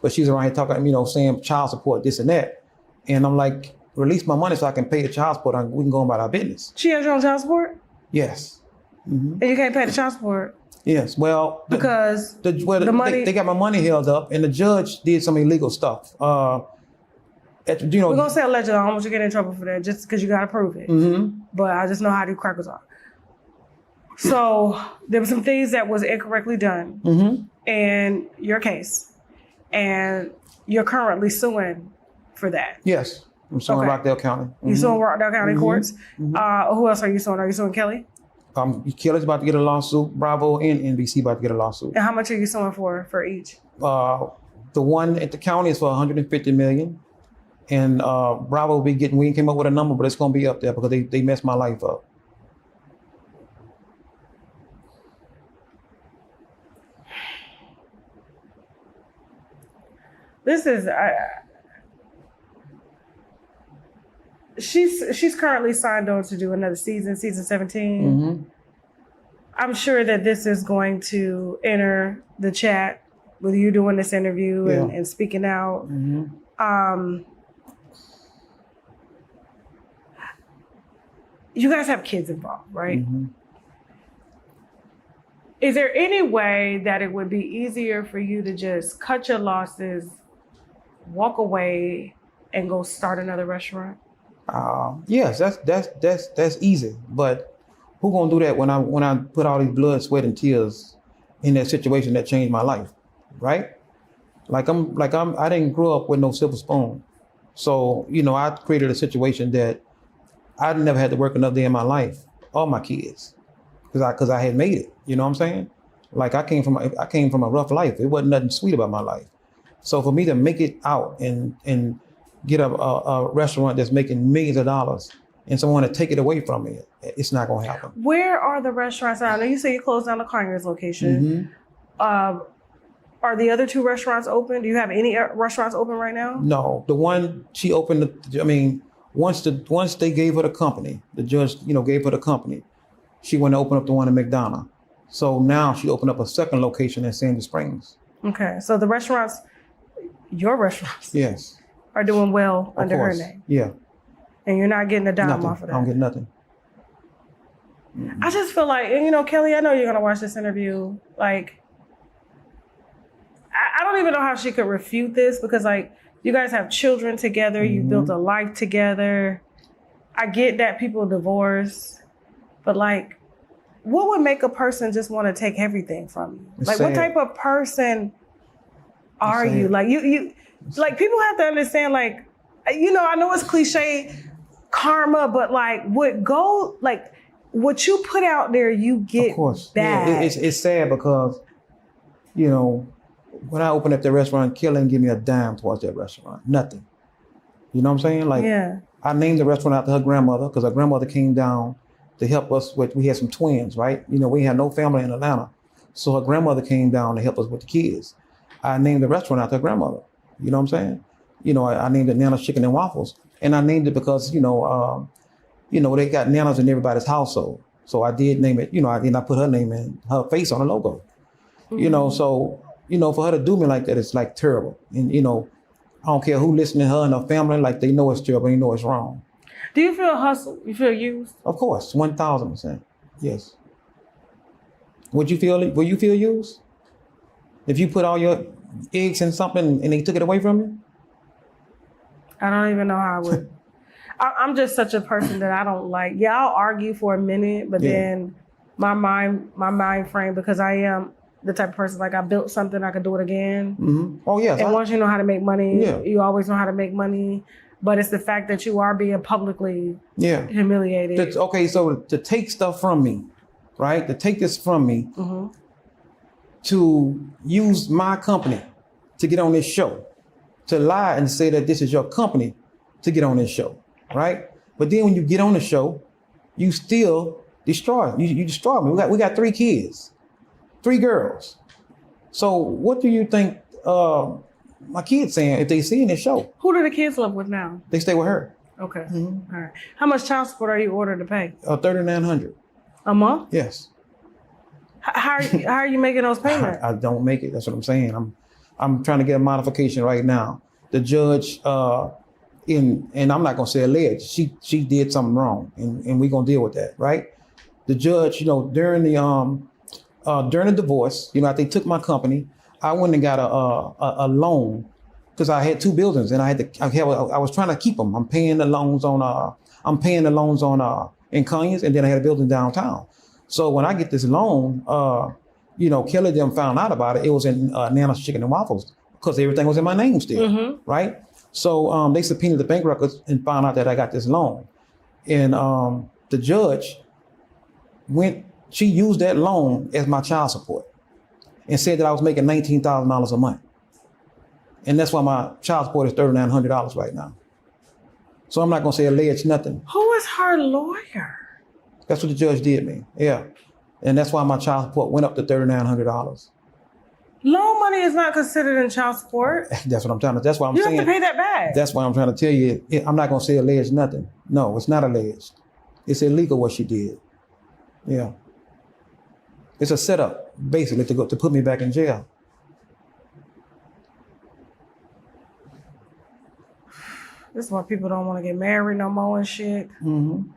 But she's around here talking, saying child support, this and that. And I'm like, release my money so I can pay the child support and we can go about our business. She has her own child support? Yes. Mm-hmm. And you can't pay the child support? Yes, well, because the money they got my money held up, and the judge did some illegal stuff. We're gonna say allegedly. I don't want you to get in trouble for that, just because you gotta prove it. Mm-hmm. But I just know how these crackers are. So there were some things that was incorrectly done in your case, and you're currently suing for that. Yes, I'm suing Rockdale County. You suing Rockdale County courts. Who else are you suing? Are you suing Kellie? Kellie's about to get a lawsuit. Bravo and NBC about to get a lawsuit. And how much are you suing for each? The one at the county is for $150 million, and Bravo will be getting. We came up with a number, but it's going to be up there because they messed my life up. This is. She's currently signed on to do another season 17. Mm-hmm. I'm sure that this is going to enter the chat with you doing this interview and speaking out. Mm-hmm. You guys have kids involved, right? Mm-hmm. Is there any way that it would be easier for you to just cut your losses, walk away, and go start another restaurant? Yes, that's easy. But who gonna do that when I put all these blood, sweat, and tears in that situation that changed my life, right? I didn't grow up with no silver spoon, so I created a situation that I never had to work another day in my life or my kids, because I had made it. You know what I'm saying? Like I came from a rough life. It wasn't nothing sweet about my life. So for me to make it out and get a restaurant that's making millions of dollars and someone to take it away from me, it's not going to happen. Where are the restaurants now? I know you say you closed down the Conyers location. Mm-hmm. Are the other two restaurants open? Do you have any restaurants open right now? No, the one she opened, once they gave her the company, the judge, gave her the company, she went to open up the one in McDonough. So now she opened up a second location in Sandy Springs. Okay, so the restaurants, your restaurants, yes, are doing well Of under her course. name. Yeah. And you're not getting a dime Nothing. off of I don't that. get nothing. I just feel like, and you know, Kelly, I know you're gonna watch this interview. Like, I don't even know how she could refute this because, like, you guys have children together, you built a life together. I get that people divorce, but like, what would make a person just want to take everything from you? It's Like, what sad. type of person are It's you? sad. Like, you like, people have to understand, like, you know, I know it's cliche karma, but like, what you put out there, you get Of course. back. Yeah, it's sad because, you know, when I opened up the restaurant, Kelly didn't give me a dime towards that restaurant. Nothing. You know what I'm saying? Like, Yeah. I named the restaurant after her grandmother because her grandmother came down to help us with, we had some twins, right? You know, we had no family in Atlanta. So her grandmother came down to help us with the kids. I named the restaurant after her grandmother. You know what I'm saying? You know, I named it Nana's Chicken and Waffles. And I named it because, you know, they got Nana's in everybody's household. So I did name it, you know, I put her name and her face on the logo. You know, so, you know, for her to do me like that, it's like terrible. And, you know, I don't care who listening to her and her family, like they know it's terrible, they know it's wrong. Do you feel hustled? You feel used? Of course, 1,000%. Yes. Will you feel used? If you put all your eggs in something and they took it away from you? I don't even know how I would. I'm just such a person that I don't like. Yeah, I'll argue for a minute, but then my mind frame, because I am the type of person, like, I built something, I could do it again. Mm-hmm. Oh, yes. And once you know how to make money, Yeah. you always know how to make money. But it's the fact that you are being publicly humiliated. Okay, so to take stuff from me, right? To take this from me, to use my company to get on this show, to lie and say that this is your company to get on this show, right? But then when you get on the show, you still destroy. You destroy me. We got 3 kids, 3 girls. So what do you think my kids saying if they see in this show? Who do the kids live with now? They stay with her. Okay. All right. How much child support are you ordered to pay? $3,900 a month. Yes. How are you making those payments? I don't make it. That's what I'm saying. I'm trying to get a modification right now. The judge and I'm not gonna say alleged. She did something wrong, and we're gonna deal with that, right? The judge, you know, during the divorce, you know, after they took my company, I went and got a loan because I had 2 buildings and I was trying to keep them. I'm paying the loans on in Conyers, and then I had a building downtown. So when I get this loan, you know, Kelly them found out about it. It was in Nana's Chicken and Waffles because everything was in my name still, right? So they subpoenaed the bank records and found out that I got this loan. And the judge she used that loan as my child support and said that I was making $19,000 a month. And that's why my child support is $3,900 right now. So I'm not gonna say alleged nothing. Who is her lawyer? That's what the judge did me, yeah. And that's why my child support went up to $3,900. Loan money is not considered in child support. That's what I'm trying to, that's why I'm you saying. You have to pay that back. That's why I'm trying to tell you, I'm not gonna say alleged nothing. No, it's not alleged. It's illegal what she did. Yeah. It's a setup, basically, to put me back in jail. This is why people don't want to get married no more and shit. Mm-hmm.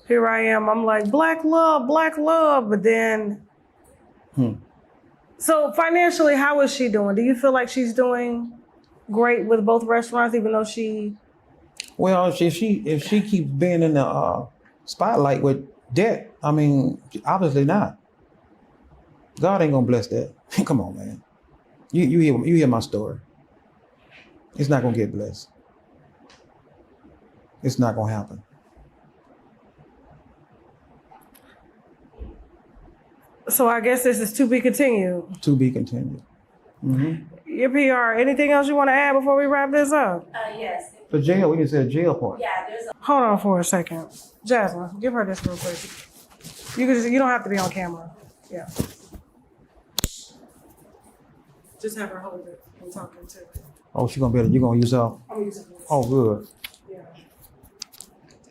Here I am, I'm like, black love, but then. So financially, how is she doing? Do you feel like she's doing great with both restaurants, even though she? Well, if she keeps being in the spotlight with debt, I mean, obviously not. God ain't gonna bless that. Come on, man. You hear my story. It's not gonna get blessed. It's not gonna happen. So I guess this is to be continued. To be continued. Mm-hmm. Your PR, anything else you want to add before we wrap this up? Yes. The jail, we just said jail part. Yeah, there's a... Hold on for a second. Jasmine, give her this real quick. You don't have to be on camera. Yeah. Just have her hold it and talking to it. Oh, you're gonna use her? I'm gonna use it. Oh, good. Yeah.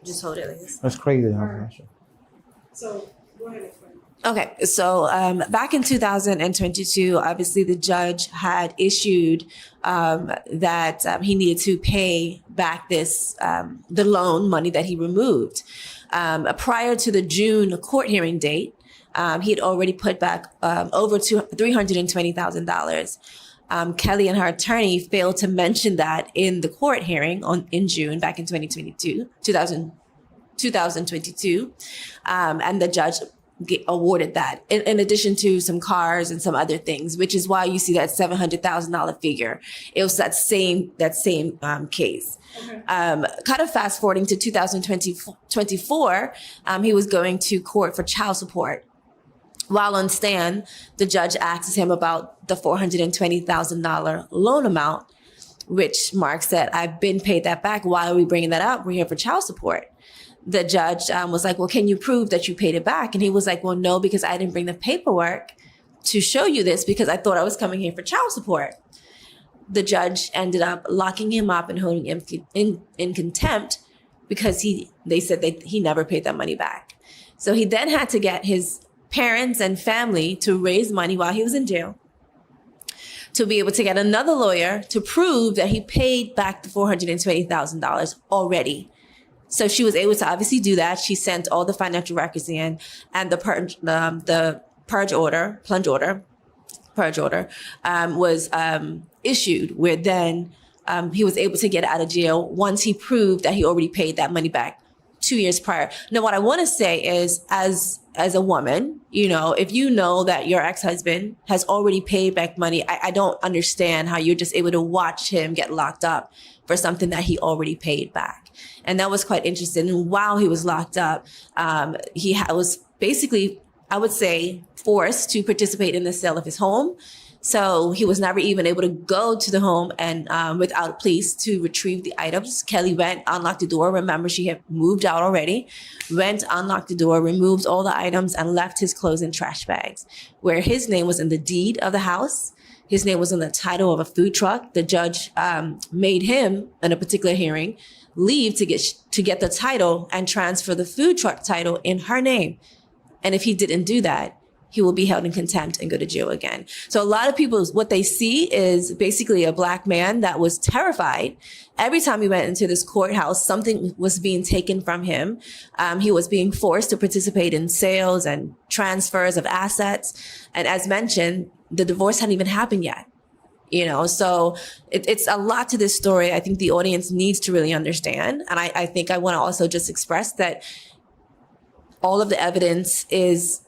Just hold it like this. That's crazy. Right. So, go ahead and explain. Okay, so back in 2022, obviously the judge had issued that he needed to pay back this the loan money that he removed. Prior to the June court hearing date, he had already put back over $320,000. Kellie and her attorney failed to mention that in the court hearing in June back in 2022, and the judge awarded that in addition to some cars and some other things, which is why you see that $700,000 figure. It was that same case. Okay. Kind of fast forwarding to 2024, he was going to court for child support. While on stand, the judge asks him about the $420,000 loan amount, which Mark said, "I've been paid that back. Why are we bringing that up? We're here for child support." The judge was like, "Well, can you prove that you paid it back?" And he was like, "Well, no, because I didn't bring the paperwork to show you this because I thought I was coming here for child support." The judge ended up locking him up and holding him in contempt because they said that he never paid that money back. So he then had to get his parents and family to raise money while he was in jail to be able to get another lawyer to prove that he paid back the $420,000 already. So she was able to obviously do that. She sent all the financial records in, and the purge order was issued, where then he was able to get out of jail once he proved that he already paid that money back 2 years prior. Now, what I want to say is, as a woman, if you know that your ex-husband has already paid back money, I don't understand how you're just able to watch him get locked up for something that he already paid back. And that was quite interesting. And while he was locked up, he was basically, I would say, forced to participate in the sale of his home. So he was never even able to go to the home and without police to retrieve the items. Kellie went, unlocked the door. Remember, she had moved out already. Went, unlocked the door, removed all the items, and left his clothes in trash bags, where his name was in the deed of the house. His name was in the title of a food truck. The judge made him, in a particular hearing, leave to get the title and transfer the food truck title in her name. And if he didn't do that, he will be held in contempt and go to jail again. So a lot of people, what they see is basically a Black man that was terrified. Every time he went into this courthouse, something was being taken from him. He was being forced to participate in sales and transfers of assets. And as mentioned, the divorce hadn't even happened yet. So it's a lot to this story. I think the audience needs to really understand. And I think I want to also just express that all of the evidence is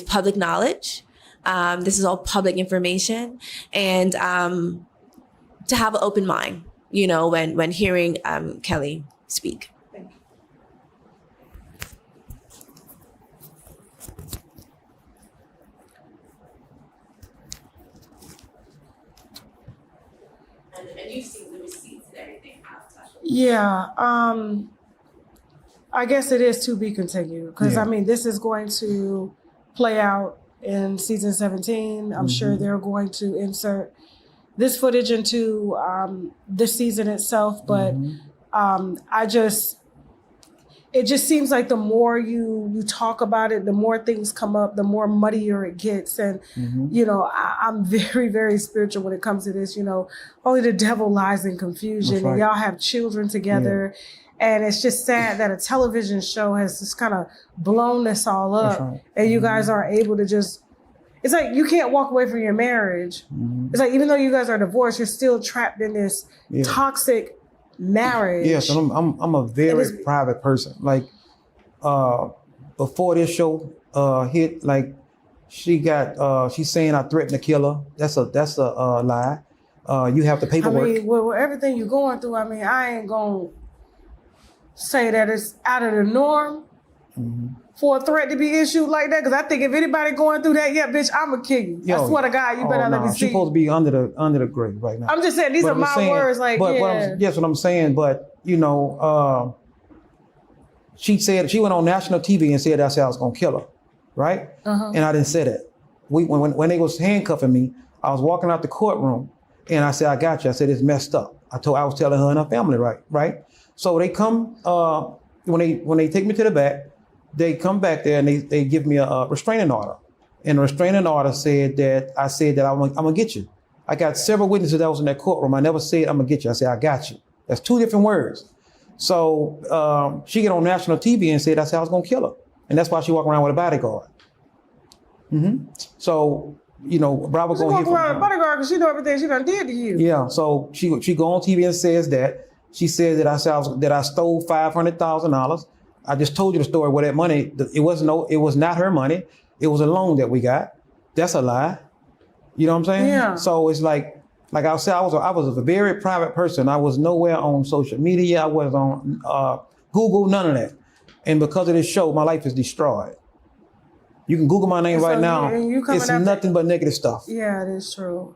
public knowledge. This is all public information, and to have an open mind, when hearing Kellie speak. Thank you. And you've seen the receipts and everything. Yeah. I guess it is to be continued because, this is going to play out in season 17. I'm sure they're going to insert this footage into this season itself. But it just seems like the more you talk about it, the more things come up, the more muddier it gets. And, I'm very, very spiritual when it comes to this. Only the devil lies in confusion. Right. And y'all have children together. Yeah. And it's just sad that a television show has just kind of blown this all up. Right. And you guys aren't able to it's like you can't walk away from your marriage. It's like even though you guys are divorced, you're still trapped in this toxic marriage. Yes, and I'm a very private person. Like before this show hit, like she's saying I threatened to kill her. That's a lie. You have the paperwork. With everything you're going through, I ain't gonna say that it's out of the norm for a threat to be issued like that. Because I think if anybody going through that, bitch, I'm gonna kill you. I swear to God, you better let me see. She's supposed to be under the grave right now. I'm just saying these are my words. Like, but what I'm saying. But she said she went on national TV and said that's how I was gonna kill her, right? And I didn't say that. When they was handcuffing me, I was walking out the courtroom and I said, I got you. I said it's messed up. I was telling her and her family, right? So they come when they take me to the back, they come back there and they give me a restraining order. And the restraining order said that I said that I'm gonna get you. I got several witnesses that was in that courtroom. I never said I'm gonna get you. I said I got you. That's two different words. So she get on national TV and said I said I was gonna kill her, and that's why she walk around with a bodyguard. So Bravo She gonna walk hear around from a bodyguard because she know everything she done did to you. Yeah. So she go on TV and says that she says that I stole $500,000. I just told you the story where that money. It was not her money. It was a loan that we got. That's a lie. You know what I'm saying? Yeah. So it's like I said, I was a very private person. I was nowhere on social media. I was on Google, none of that. And because of this show, my life is destroyed. You can Google my name right now. It's nothing but negative stuff. Yeah, it is true.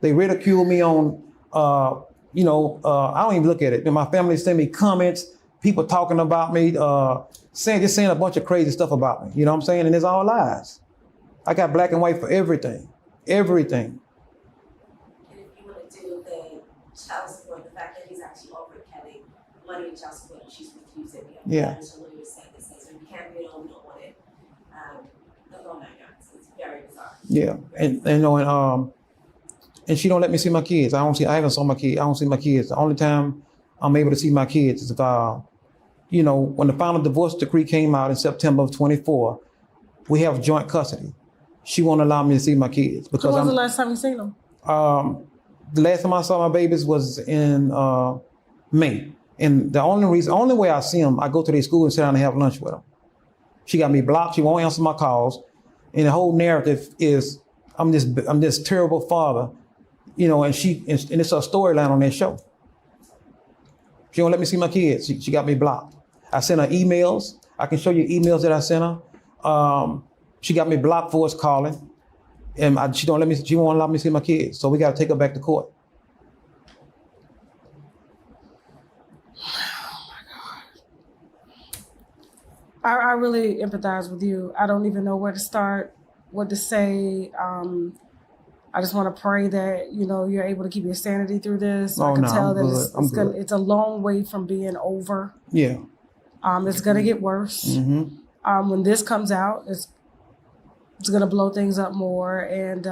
They ridicule me on, I don't even look at it. And my family send me comments, people talking about me, saying a bunch of crazy stuff about me. You know what I'm saying? And it's all lies. I got black and white for everything. Everything. And if you want to do the child support, the fact that he's actually offered Kelly money in child support and she's refused it. Yeah. So lawyer said this, so you can't be alone, we don't want it. The whole 9 yards. It's very bizarre. Yeah. And she don't let me see my kids. I haven't saw my kids. I don't see my kids. The only time I'm able to see my kids is if when the final divorce decree came out in September of 24, we have joint custody. She won't allow me to see my kids because when was the last time you seen them? The last time I saw my babies was in May. And the only way I see them, I go to their school and sit down and have lunch with them. She got me blocked. She won't answer my calls. And the whole narrative is I'm this terrible father, and it's a storyline on that show. She won't let me see my kids. She got me blocked. I sent her emails. I can show you emails that I sent her. She got me blocked for us calling, and she won't allow me to see my kids. So we got to take her back to court. I really empathize with you. I don't even know where to start, what to say. I just want to pray that you're able to keep your sanity through this. I can tell that it's a long way from being over. Yeah. It's gonna get worse. Mm-hmm. When this comes out, it's gonna blow things up more. And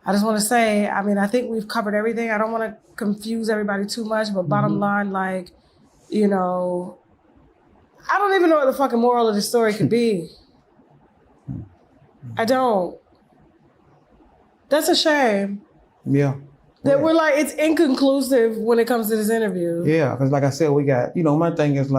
I just want to say, I think we've covered everything. I don't want to confuse everybody too much, but bottom line, I don't even know what the fucking moral of the story could be. I don't. That's a shame. Yeah. That we're it's inconclusive when it comes to this interview. Yeah, because like I said, we got, my thing is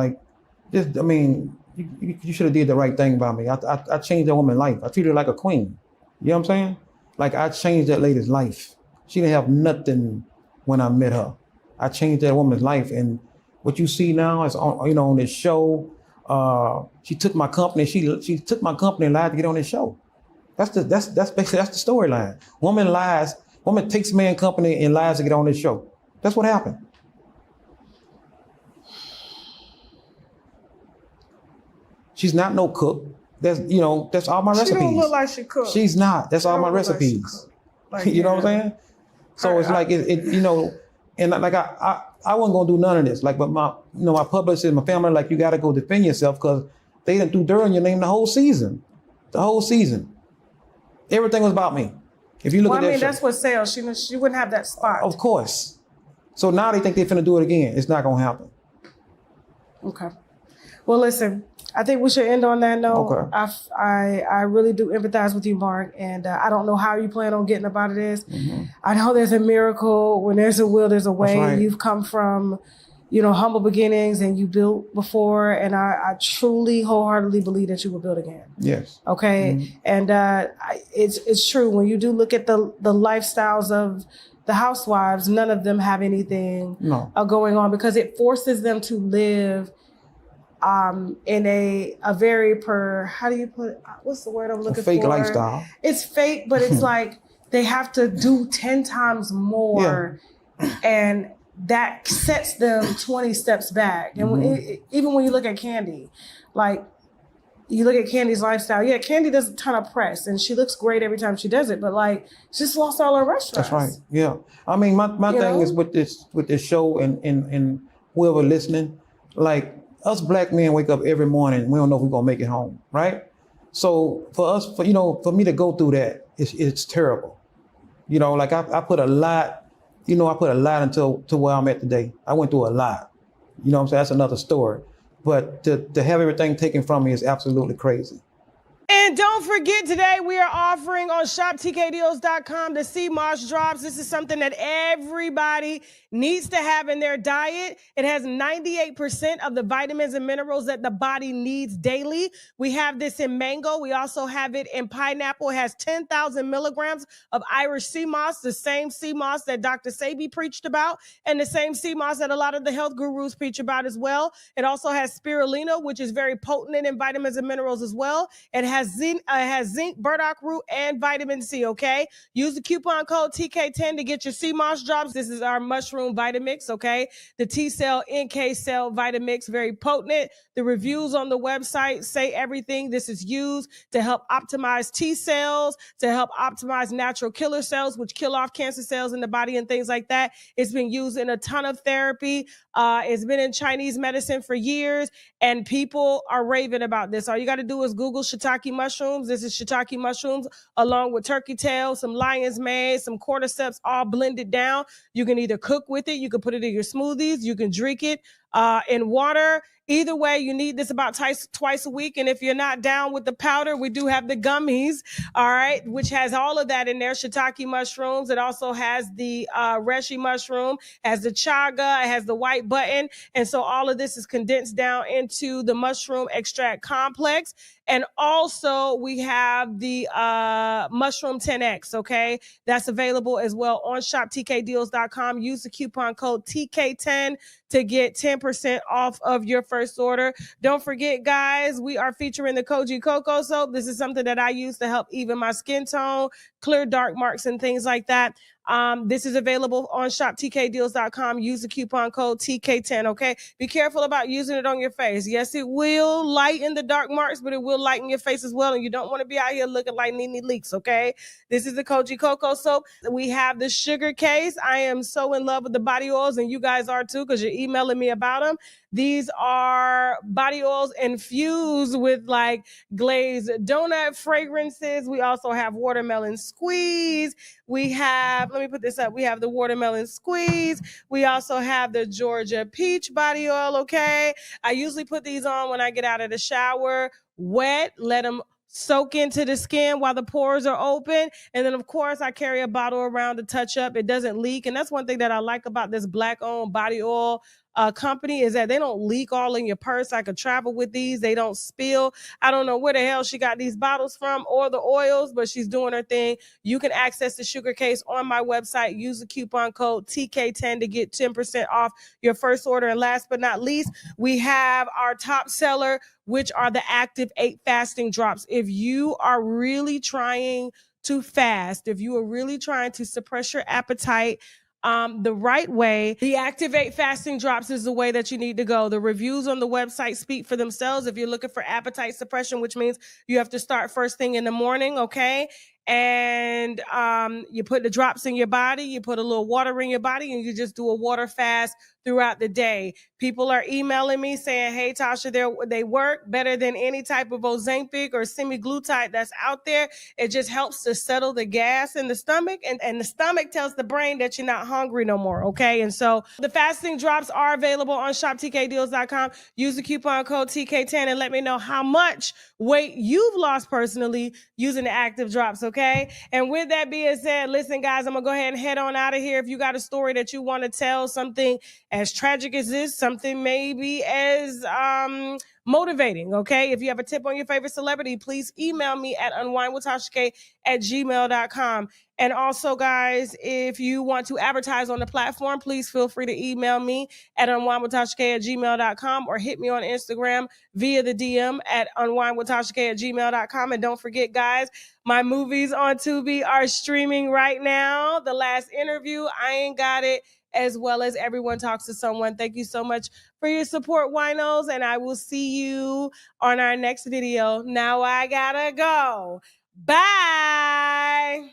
you should have did the right thing by me. I changed that woman's life. I treated her like a queen. You know what I'm saying? I changed that lady's life. She didn't have nothing when I met her. I changed that woman's life. And what you see now is on this show. She took my company. She took my company and lied to get on this show. That's basically the storyline. Woman lies. Woman takes man company and lies to get on this show. That's what happened. She's not no cook. That's all my recipes. She don't look like she cooks. She's not. That's all my recipes. You know what I'm saying? So it's and I wasn't gonna do none of this. But my publicist, my family, you gotta go defend yourself because they done threw dirt on your name the whole season. The whole season. Everything was about me. If you look at that show. That's what sells. She wouldn't have that spot. Of course. So now they think they're finna do it again. It's not gonna happen. Okay. Well, listen, I think we should end on that note. Okay. I really do empathize with you, Mark, and I don't know how you plan on getting up out of this. Mm-hmm. I know there's a miracle. When there's a will, there's a way. That's right. You've come from, humble beginnings, and you built before, and I truly, wholeheartedly believe that you will build again. Yes. Okay. Mm-hmm. And it's true. When you do look at the lifestyles of the housewives, none of them have anything going on because it forces them to live in a very how do you put it? What's the word I'm looking for? Fake lifestyle. It's fake, but it's they have to do 10 times more, and that sets them 20 steps back. And even when you look at Candy, you look at Candy's lifestyle. Yeah, Candy does a ton of press, and she looks great every time she does it. But she just lost all her restaurants. That's right. Yeah. My thing is with this show and whoever listening, us black men wake up every morning. We don't know if we're gonna make it home, right? So for me to go through that, it's terrible. Like I put a lot, to where I'm at today. I went through a lot. You know what I'm saying? That's another story. But to have everything taken from me is absolutely crazy. And don't forget, today we are offering on shoptkdeals.com the sea moss drops. This is something that everybody needs to have in their diet. It has 98% of the vitamins and minerals that the body needs daily. We have this in mango. We also have it in pineapple. It has 10,000 milligrams of Irish sea moss, the same sea moss that Dr. Sebi preached about, and the same sea moss that a lot of the health gurus preach about as well. It also has spirulina, which is very potent in vitamins and minerals as well. It has zinc, burdock root, and vitamin C, okay? Use the coupon code TK10 to get your sea moss drops. This is our mushroom Vitamix, okay? The T-cell, NK cell Vitamix, very potent. The reviews on the website say everything. This is used to help optimize T cells, to help optimize natural killer cells, which kill off cancer cells in the body and things like that. It's been used in a ton of therapy. It's been in Chinese medicine for years, and people are raving about this. All you got to do is Google shiitake mushrooms. This is shiitake mushrooms along with turkey tail, some lion's mane, some cordyceps, all blended down. You can either cook with it, you can put it in your smoothies, you can drink it in water. Either way, you need this about twice a week. And if you're not down with the powder, we do have the gummies, all right, which has all of that in there. Shiitake mushrooms. It also has the reishi mushroom, has the chaga, it has the white button. And so all of this is condensed down into the mushroom extract complex. And also we have the mushroom 10X, okay? That's available as well on shoptkdeals.com. Use the coupon code TK10 to get 10% off of your first order. Don't forget, guys, we are featuring the Koji Cocoa Soap. This is something that I use to help even my skin tone, clear dark marks and things like that. This is available on shoptkdeals.com. Use the coupon code TK10, okay? Be careful about using it on your face. Yes, it will lighten the dark marks, but it will lighten your face as well, and you don't want to be out here looking like Nene Leakes, okay? This is the Koji Cocoa Soap. We have the sugar case. I am so in love with the body oils, and you guys are too, because you're emailing me about them. These are body oils infused with like glazed donut fragrances. We also have watermelon squeeze. We have, let me put this up. We have the watermelon squeeze. We also have the Georgia peach body oil, okay? I usually put these on when I get out of the shower, wet, let them soak into the skin while the pores are open. And then, of course, I carry a bottle around to touch up. It doesn't leak. And that's one thing that I like about this Black-owned body oil company is that they don't leak all in your purse. I could travel with these. They don't spill. I don't know where the hell she got these bottles from or the oils, but she's doing her thing. You can access the sugar case on my website. Use the coupon code TK10 to get 10% off your first order. And last but not least, we have our top seller, which are the Active 8 fasting drops. If you are really trying to fast, if you are really trying to suppress your appetite, the right way, the Active 8 fasting drops is the way that you need to go. The reviews on the website speak for themselves. If you're looking for appetite suppression, which means you have to start first thing in the morning, okay? And you put the drops in your body, you put a little water in your body, and you just do a water fast throughout the day. People are emailing me saying, hey, Tasha, they work better than any type of Ozempic or semaglutide that's out there. It just helps to settle the gas in the stomach, and the stomach tells the brain that you're not hungry no more, okay? And so the fasting drops are available on shoptkdeals.com. Use the coupon code TK10 and let me know how much weight you've lost personally using the Active drops, okay? And with that being said, listen, guys, I'm going to go ahead and head on out of here. If you got a story that you want to tell, something as tragic as this, something maybe as motivating, okay? If you have a tip on your favorite celebrity, please email me at unWineWithTashaK@gmail.com. And also, guys, if you want to advertise on the platform, please feel free to email me at unWineWithTashaK@gmail.com or hit me on Instagram via the DM at unWineWithTashaK@gmail.com. And don't forget, guys, my movies on Tubi are streaming right now. The Last Interview, I Ain't Got It, as well as Everyone Talks to Someone. Thank you so much for your support, winos, and I will see you on our next video. Now I gotta go. Bye.